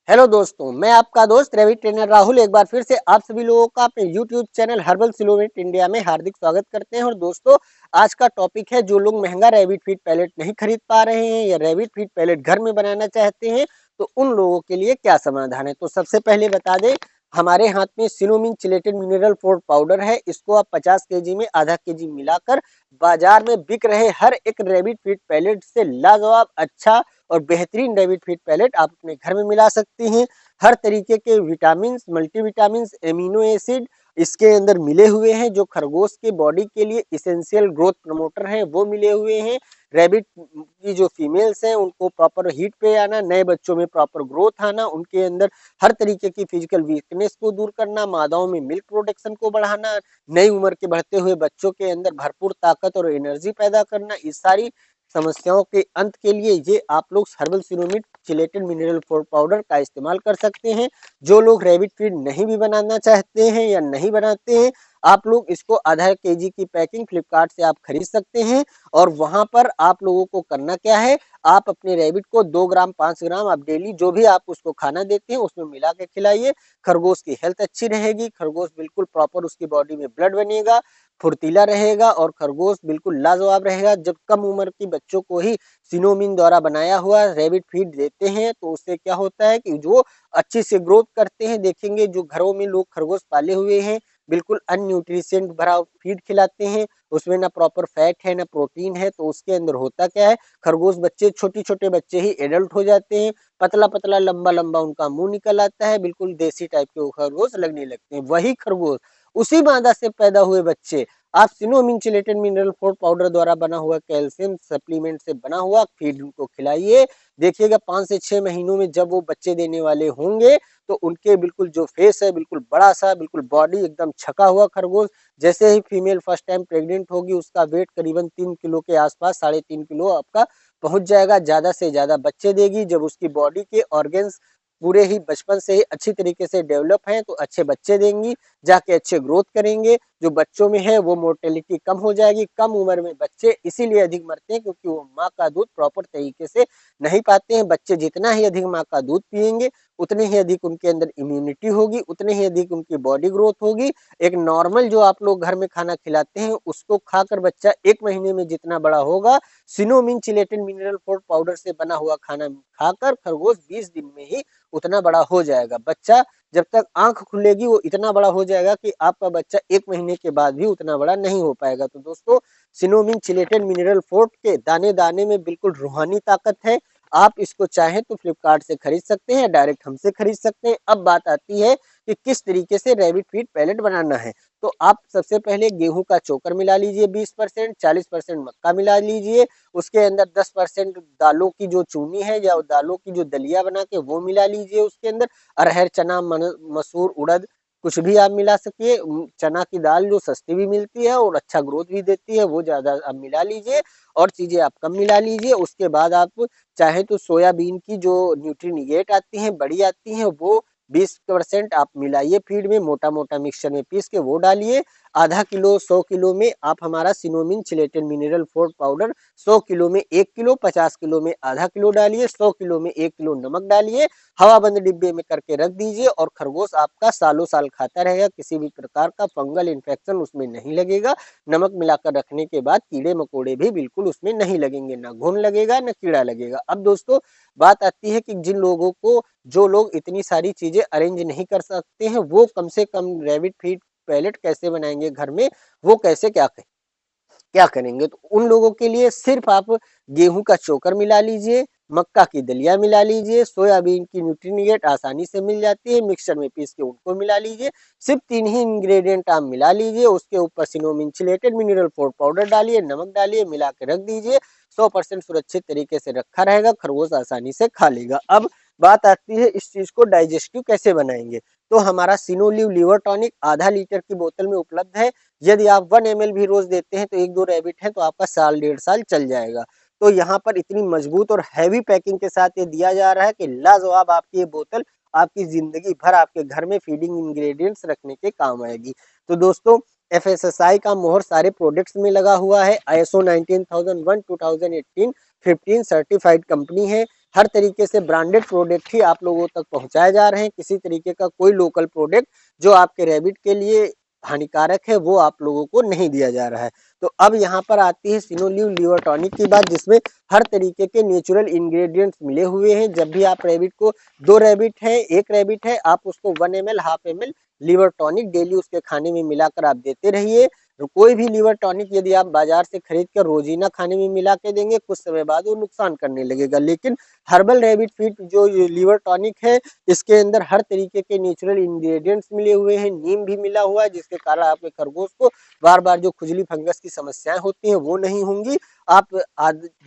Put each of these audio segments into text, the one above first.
Hello दोस्तों, मैं आपका दोस्त रवि ट्रेनर राहुल एक बार फिर से आप सभी लोगों का अपने YouTube channel herbal silhouette India में हार्दिक स्वागत करते हैं। और दोस्तों, आज का टॉपिक है जो लोग महंगा रैबिट फीड पैलेट नहीं खरीद पा रहे हैं या रैबिट फीड पैलेट घर में बनाना चाहते हैं तो उन लोगों के लिए क्या समाधान है। तो सबसे पहले बता दें, हमारे हाथ में सिनोमिन चिलेटेड मिनरल फोर्ट पाउडर है। इसको आप 50 केजी में आधा केजी मिलाकर बाजार में बिक रहे हर एक रैबिट फीड पैलेट से लाजवाब अच्छा और बेहतरीन रैबिट फीड पैलेट आप अपने घर में मिला सकती हैं। हर तरीके के विटामिन, मल्टीविटामिन, एमिनो एसिड इसके अंदर मिले हुए हैं जो खरगोश के बॉडी के लिए इसेंशियल ग्रोथ प्रमोटर हैं, वो मिले हुए हैं। रैबिट की जो फीमेल्स हैं उनको प्रॉपर हीट पे आना, नए बच्चों में प्रॉपर ग्रोथ आना, उनके अंदर हर तरीके की फिजिकल वीकनेस को दूर करना, मादाओं में मिल्क प्रोडक्शन को बढ़ाना, नई उम्र के बढ़ते हुए बच्चों के अंदर भरपूर ताकत और एनर्जी पैदा करना, इस सारी समस्याओं के अंत के लिए ये आप लोग हर्बल सिरोमिड चिलेटेड मिनरल फोर्ट पाउडर का इस्तेमाल कर सकते हैं। जो लोग रैबिट फीड नहीं भी बनाना चाहते हैं या नहीं बनाते हैं, आप लोग इसको आधा केजी की पैकिंग फ्लिपकार्ट से आप खरीद सकते हैं। और वहां पर आप लोगों को करना क्या है, आप अपने रैबिट को 2 ग्राम 5 ग्राम आप डेली जो भी आप उसको खाना देते हैं उसमें मिला के खिलाइए। खरगोश की हेल्थ अच्छी रहेगी, खरगोश बिल्कुल प्रॉपर उसकी बॉडी में ब्लड बनेगा, फुर्तीला रहेगा और खरगोश बिल्कुल लाजवाब रहेगा। जब कम उम्र के बच्चों को ही सिनोमिन द्वारा बनाया हुआ रैबिट फीड देते हैं तो उससे क्या होता है कि जो अच्छी से ग्रोथ करते हैं। देखेंगे जो घरों में लोग खरगोश पाले हुए हैं बिल्कुल अनन्यूट्रिशेंट भरा फीड खिलाते हैं, उसमें ना प्रॉपर फैट है ना प्रोटीन है, तो उसके अंदर होता क्या है, खरगोश बच्चे छोटे छोटे बच्चे ही एडल्ट हो जाते हैं, पतला पतला लंबा लंबा उनका मुंह निकल आता है, बिल्कुल देसी टाइप के वो खरगोश लगने लगते हैं। वही खरगोश उसी मादा से पैदा हुए बच्चे आप सिनोमिन चिलेटेड मिनरल फोर्ट पाउडर द्वारा बना हुआ कैल्शियम सप्लीमेंट से बना हुआ फीड उनको खिलाइए। देखिएगा 5 से 6 महीनों में जब वो बच्चे देने वाले होंगे तो उनके बिल्कुल जो फेस है बिल्कुल बड़ा सा, बिल्कुल बॉडी एकदम छका हुआ खरगोश। जैसे ही फीमेल फर्स्ट टाइम प्रेग्नेंट होगी उसका वेट करीबन 3 किलो के आसपास, 3.5 किलो आपका पहुंच जाएगा। ज्यादा से ज्यादा बच्चे देगी जब उसकी बॉडी के ऑर्गन्स पूरे ही बचपन से ही अच्छी तरीके से डेवलप हैं तो अच्छे बच्चे देंगी, जाके अच्छे ग्रोथ करेंगे। जो बच्चों में है वो मोर्टेलिटी कम हो जाएगी। कम उम्र में बच्चे इसीलिए अधिक मरते हैं क्योंकि वो माँ का दूध प्रॉपर तरीके से नहीं पाते हैं। बच्चे जितना ही अधिक माँ का दूध पियेंगे उतने ही अधिक उनके अंदर इम्यूनिटी होगी, उतने ही अधिक उनकी बॉडी ग्रोथ होगी। एक नॉर्मल जो आप लोग घर में खाना खिलाते हैं उसको खाकर बच्चा 1 महीने में जितना बड़ा होगा, सिनोमिन चिलेटेड मिनरल फोर्ट पाउडर से बना हुआ खाना खाकर खरगोश 20 दिन में ही उतना बड़ा हो जाएगा। बच्चा जब तक आंख खुलेगी वो इतना बड़ा हो जाएगा कि आपका बच्चा 1 महीने के बाद भी उतना बड़ा नहीं हो पाएगा। तो दोस्तों, सिनोमिन चिलेटेड मिनरल फोर्ट के दाने दाने में बिल्कुल रूहानी ताकत है। आप इसको चाहें तो फ्लिपकार्ट से खरीद सकते हैं या डायरेक्ट हमसे खरीद सकते हैं। अब बात आती है कि किस तरीके से रैबिट फीड पैलेट बनाना है। तो आप सबसे पहले गेहूं का चोकर मिला लीजिए 20%, 40% मक्का मिला लीजिए, उसके अंदर 10% दालों की जो चूनी है या दालों की जो दलिया बना के वो मिला लीजिए। उसके अंदर अरहर, चना, मसूर, उड़द कुछ भी आप मिला सकिए। चना की दाल जो सस्ती भी मिलती है और अच्छा ग्रोथ भी देती है वो ज्यादा आप मिला लीजिए और चीजें आप कम मिला लीजिए। उसके बाद आप चाहे तो सोयाबीन की जो न्यूट्रीनिएट आती हैं, बड़ी आती हैं, वो 20% आप मिलाइए फीड में, मोटा मोटा मिक्सचर में पीस के वो डालिए। आधा किलो 100 किलो में आप हमारा सिनोमिन chelated mineral forte powder 100 kilo में 1 किलो, 50 किलो में आधा किलो डालिए, 100 किलो में 1 किलो नमक डालिए, हवा बंद डिब्बे में करके रख दीजिए और खरगोश आपका सालों साल खाता रहेगा। किसी भी प्रकार का फंगल इन्फेक्शन उसमें नहीं लगेगा। नमक मिलाकर रखने के बाद कीड़े मकोड़े भी बिल्कुल उसमें नहीं लगेंगे, ना घुन लगेगा ना कीड़ा लगेगा। अब दोस्तों, बात आती है कि जिन लोगों को, जो लोग इतनी सारी चीजें अरेंज नहीं कर सकते हैं, वो कम से कम रैबिट फीड पैलेट कैसे बनाएंगे घर में, वो कैसे क्या करेंगे। तो उन लोगों के लिए सिर्फ आप गेहूं का चोकर मिला लीजिए, मक्का की दलिया मिला लीजिए, सोयाबीन की न्यूट्रीनिएट आसानी से मिल जाती है, मिक्सचर में पीस के उनको मिला लीजिए। सिर्फ 3 ही इंग्रेडिएंट आप मिला लीजिए, उसके ऊपर सिनोमिन चिलेटेड मिनरल फोर्ट पाउडर डालिए, नमक डालिए, मिला के रख दीजिए। 100% सुरक्षित तरीके से रखा रहेगा, खरगोश आसानी से खा लेगा। अब बात आती है इस चीज को डाइजेस्टिव कैसे बनाएंगे। तो हमारा सिनोलिव लिवर टॉनिक आधा लीटर की बोतल में उपलब्ध है। यदि आप 1 ml भी रोज देते हैं तो 1-2 रैबिट है तो आपका साल 1.5 साल चल जाएगा। तो यहाँ पर इतनी मजबूत और हैवी पैकिंग के साथ ये दिया जा रहा है कि लाजवाब आपकी ये बोतल आपकी जिंदगी भर आपके घर में फीडिंग इंग्रेडिएंट्स रखने के काम आएगी। तो दोस्तों, एफएसएसआई का मोहर सारे प्रोडक्ट्स में लगा हुआ है। आईएसओ 19001 2018 15 सर्टिफाइड कंपनी है। हर तरीके से ब्रांडेड प्रोडक्ट ही आप लोगों तक पहुंचाए जा रहे हैं। किसी तरीके का कोई लोकल प्रोडक्ट जो आपके रैबिट के लिए हानिकारक है वो आप लोगों को नहीं दिया जा रहा है। तो अब यहाँ पर आती है सिनोलिव लीवर टॉनिक की बात, जिसमें हर तरीके के नेचुरल इंग्रेडिएंट्स मिले हुए हैं। जब भी आप रैबिट को, 2 रैबिट है, 1 रैबिट है, आप उसको 1 ml, half ml liver tonic daily उसके खाने में मिलाकर आप देते रहिए। कोई भी लीवर टॉनिक यदि आप बाजार से खरीद कर रोजीना खाने में मिला के देंगे, कुछ समय बाद वो नुकसान करने लगेगा। लेकिन हर्बल रैबिट फीड जो ये लीवर टॉनिक है, इसके अंदर हर तरीके के नेचुरल इंग्रेडिएंट्स मिले हुए हैं, नीम भी मिला हुआ है, जिसके कारण आपके खरगोश को बार बार जो खुजली फंगस की समस्याएं होती हैं वो नहीं होंगी। आप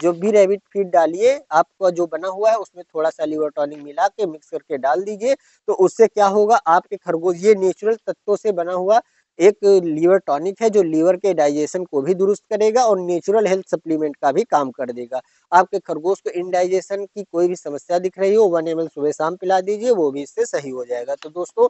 जो भी रैबिट फीड डालिए, आपका जो बना हुआ है उसमें थोड़ा सा लीवर टॉनिक मिला के मिक्स करके डाल दीजिए। तो उससे क्या होगा, आपके खरगोश, ये नेचुरल तत्वों से बना हुआ एक लीवर टॉनिक है जो लीवर के डाइजेशन को भी दुरुस्त करेगा और नेचुरल हेल्थ सप्लीमेंट का भी काम कर देगा। आपके खरगोश को इंडाइजेशन की कोई भी समस्या दिख रही हो, 1 ml सुबह शाम पिला दीजिए, वो भी इससे सही हो जाएगा। तो दोस्तों,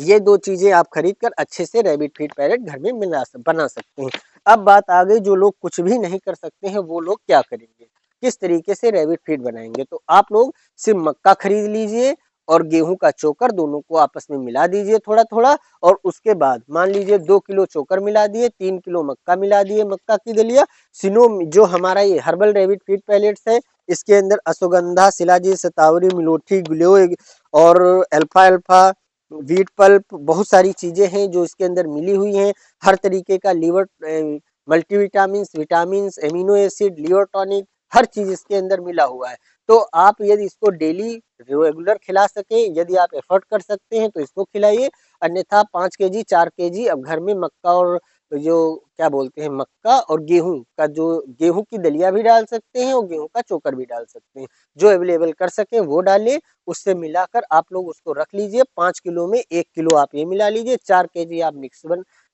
ये 2 चीजें आप खरीद कर अच्छे से रैबिट फीड पैलेट घर में बना सकते हैं। अब बात आ गई, जो लोग कुछ भी नहीं कर सकते हैं वो लोग क्या करेंगे, किस तरीके से रैबिट फीड बनाएंगे। तो आप लोग सिर्फ मक्का खरीद लीजिए और गेहूं का चोकर, दोनों को आपस में मिला दीजिए थोड़ा थोड़ा। और उसके बाद मान लीजिए 2 किलो चोकर मिला दिए, 3 किलो मक्का मिला दिए, मक्का की दलिया। सिनो जो हमारा ये हर्बल रैबिट फीड पैलेट्स है, इसके अंदर अश्वगंधा, शिलाजीत, शतावरी, मिलोठी, ग्लो और अल्फा अल्फा, व्हीट पल्प, बहुत सारी चीजें हैं जो इसके अंदर मिली हुई हैं। हर तरीके का liver multivitamin, vitamin, amino acid, liver tonic, हर चीज इसके अंदर मिला हुआ है। तो आप यदि इसको डेली रेगुलर खिला सके, यदि आप एफर्ट कर सकते हैं तो इसको खिलाइए। अन्यथा 5 केजी 4 केजी अब घर में मक्का और जो क्या बोलते हैं, मक्का और गेहूं का, जो गेहूं की दलिया भी डाल सकते हैं और गेहूं का चोकर भी डाल सकते हैं, जो अवेलेबल कर सके वो डालिए। उससे मिलाकर आप लोग उसको रख लीजिए। 5 किलो में 1 किलो आप ये मिला लीजिए, 4 केजी आप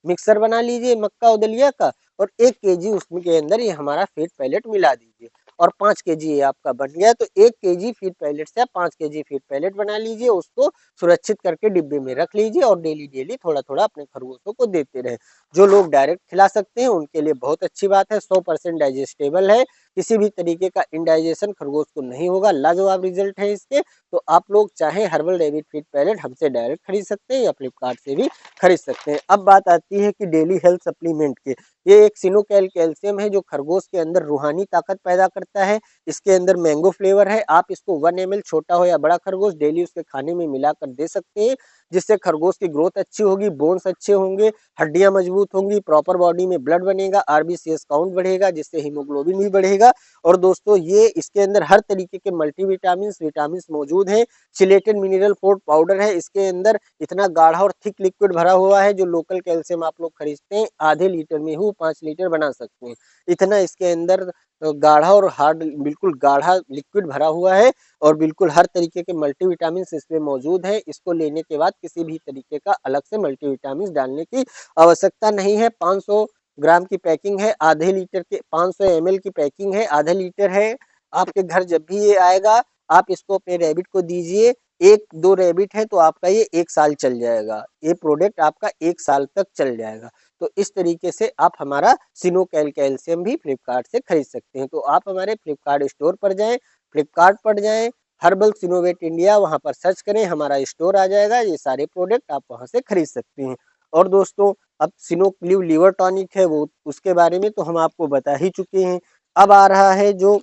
मिक्सर बना लीजिए मक्का और दलिया का, और 1 केजी उसमें के अंदर ये हमारा फीड पैलेट मिला दीजिए, और 5 केजी ये आपका बन गया। तो 1 केजी फीड पैलेट से आप 5 केजी फीड पैलेट बना लीजिए, उसको सुरक्षित करके डिब्बे में रख लीजिए और डेली डेली थोड़ा थोड़ा अपने खरगोशों को देते रहे। जो लोग डायरेक्ट खिला सकते हैं उनके लिए बहुत अच्छी बात है, 100% डाइजेस्टेबल है, किसी भी तरीके का इंडाइजेशन खरगोश को नहीं होगा, लाजवाब रिजल्ट है इसके। तो आप लोग चाहे हर्बल रैबिट फीड पैलेट हमसे डायरेक्ट खरीद सकते हैं या फ्लिपकार्ट से भी खरीद सकते हैं। अब बात आती है कि डेली हेल्थ सप्लीमेंट के, ये एक सिनोकैल कैल्शियम है जो खरगोश के अंदर रूहानी ताकत पैदा करता है। इसके अंदर मैंगो फ्लेवर है। आप इसको 1 ml, छोटा हो या बड़ा खरगोश, डेली उसके खाने में मिलाकर दे सकते हैं, जिससे खरगोश की ग्रोथ अच्छी होगी, बोन्स अच्छे होंगे, हड्डियां मजबूत होंगी, प्रॉपर बॉडी में ब्लड बनेगा, आरबीसीएस काउंट बढ़ेगा, जिससे हीमोग्लोबिन भी बढ़ेगा। और दोस्तों, ये इसके अंदर हर तरीके के मल्टीविटामिन, विटामिन मौजूद हैं। चिलेटेड मिनरल फोर्ट पाउडर है इसके अंदर, इतना गाढ़ा और थिक लिक्विड भरा हुआ है, जो लोकल कैल्शियम आप लोग खरीदते हैं आधे लीटर में ही 5 लीटर बना सकते हैं। इतना इसके अंदर गाढ़ा और हार्ड, बिल्कुल गाढ़ा लिक्विड भरा हुआ है, और बिल्कुल हर तरीके के मल्टीविटामिन इसमें मौजूद है। इसको लेने के बाद किसी भी तरीके का अलग से मल्टीविटामिन डालने की आवश्यकता नहीं है। 500 ग्राम की पैकिंग है, आधे लीटर के 500 ml की पैकिंग है, आधे लीटर है। आपके घर जब भी ये आएगा, आप इसको अपने रैबिट को दीजिए। 1-2 रैबिट है तो आपका ये 1 साल चल जाएगा, ये प्रोडक्ट आपका 1 साल तक चल जाएगा। तो इस तरीके से आप हमारा सिनोकैल कैल्शियम भी फ्लिपकार्ट से खरीद सकते हैं। तो आप हमारे फ्लिपकार्ट स्टोर पर जाएं, फ्लिपकार्ट पर जाएं, हर्बल सिनोवेट इंडिया, वहां पर सर्च करें, हमारा स्टोर आ जाएगा। ये सारे प्रोडक्ट आप वहां से खरीद सकते हैं। और दोस्तों, अब सिनोक्लिव लीवर टॉनिक है, वो उसके बारे में तो हम आपको बता ही चुके हैं। अब आ रहा है जो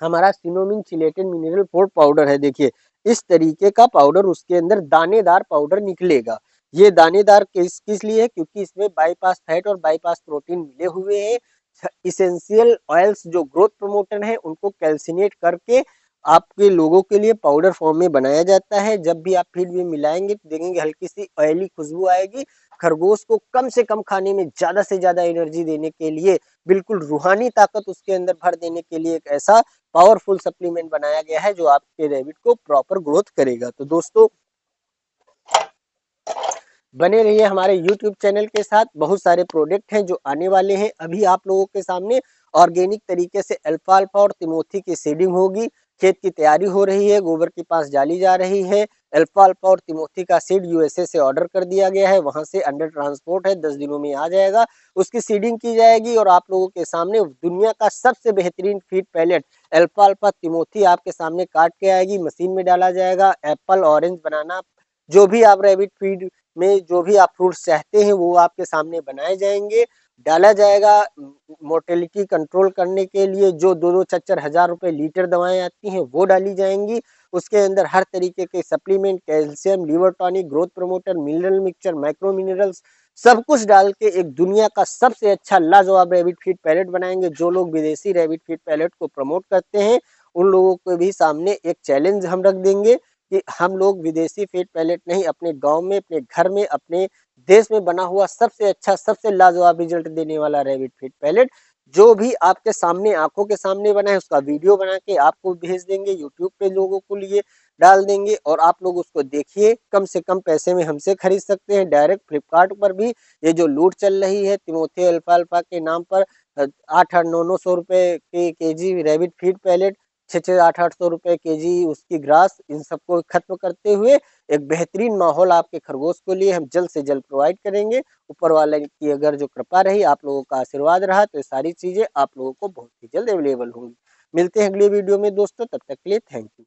हमारा सिनोमिन चिलेटेड मिनरल फोर्ट पाउडर है। देखिए, इस तरीके का पाउडर, उसके अंदर दानेदार पाउडर निकलेगा। ये दानेदार किस लिए है, क्योंकि इसमें बाईपास फैट और बाईपास प्रोटीन मिले हुए हैं। इसेंशियल ऑयल्स जो ग्रोथ प्रमोटर है, उनको कैल्सिनेट करके आपके लोगों के लिए पाउडर फॉर्म में बनाया जाता है। जब भी आप फीड में मिलाएंगे तो देखेंगे हल्की सी ऑयली खुशबू आएगी। खरगोश को कम से कम खाने में ज्यादा से ज्यादा एनर्जी देने के लिए, बिल्कुल रूहानी ताकत उसके अंदर भर देने के लिए एक ऐसा पावरफुल सप्लीमेंट बनाया गया है जो आपके रैबिट को प्रॉपर ग्रोथ करेगा। तो दोस्तों, बने रहिए हमारे YouTube चैनल के साथ, बहुत सारे प्रोडक्ट हैं जो आने वाले हैं। अभी आप लोगों के सामने ऑर्गेनिक तरीके से अल्फा अल्फा और तिमोथी की सीडिंग होगी। खेत की तैयारी हो रही है, गोबर के पास डाली जा रही है। अल्फा अल्फा और तिमोथी का सीड यूएसए से ऑर्डर कर दिया गया है, वहां से अंडर ट्रांसपोर्ट है, 10 दिनों में आ जाएगा। उसकी सीडिंग की जाएगी और आप लोगों के सामने दुनिया का सबसे बेहतरीन फीड पैलेट अल्फा अल्फा तिमोथी आपके सामने काट के आएगी, मशीन में डाला जाएगा। एप्पल, ऑरेंज, बनाना, जो भी आप रैबिट फीड में जो भी आप फ्रूट्स चाहते हैं वो आपके सामने बनाए जाएंगे, डाला जाएगा। मोर्टेलिटी कंट्रोल करने के लिए जो 2-2 4-4 हजार रुपए लीटर दवाएं आती हैं वो डाली जाएंगी। उसके अंदर हर तरीके के supplement, calcium, liver tonic, growth promoter, mineral mixture, micro minerals, सब कुछ डाल के एक दुनिया का सबसे अच्छा लाजवाब रैबिट फीड पैलेट बनाएंगे। जो लोग विदेशी रैबिट फीड पैलेट को प्रमोट करते हैं उन लोगों को भी सामने एक चैलेंज हम रख देंगे कि हम लोग विदेशी फीड पैलेट नहीं, अपने गांव में, अपने घर में, अपने देश में बना हुआ सबसे अच्छा, सबसे लाजवाब रिजल्ट देने वाला रैबिट फीड पैलेट जो भी आपके सामने आंखों के सामने बना है उसका वीडियो बना के आपको भेज देंगे, यूट्यूब पे लोगों को लिए डाल देंगे और आप लोग उसको देखिए। कम से कम पैसे में हमसे खरीद सकते हैं। डायरेक्ट फ्लिपकार्ट पर भी ये जो लूट चल रही है तिमोथी अल्फा अल्फा के नाम पर 8-8, 9-9 सौ रुपए के केजी रैबिट फीड पैलेट, 6-6, 8-8 सौ रुपए केजी उसकी ग्रास, इन सबको खत्म करते हुए एक बेहतरीन माहौल आपके खरगोश को लिए हम जल्द से जल्द प्रोवाइड करेंगे। ऊपर वाले की अगर जो कृपा रही, आप लोगों का आशीर्वाद रहा तो ये सारी चीजें आप लोगों को बहुत ही जल्द अवेलेबल होंगी। मिलते हैं अगले वीडियो में दोस्तों, तब तक के लिए थैंक यू।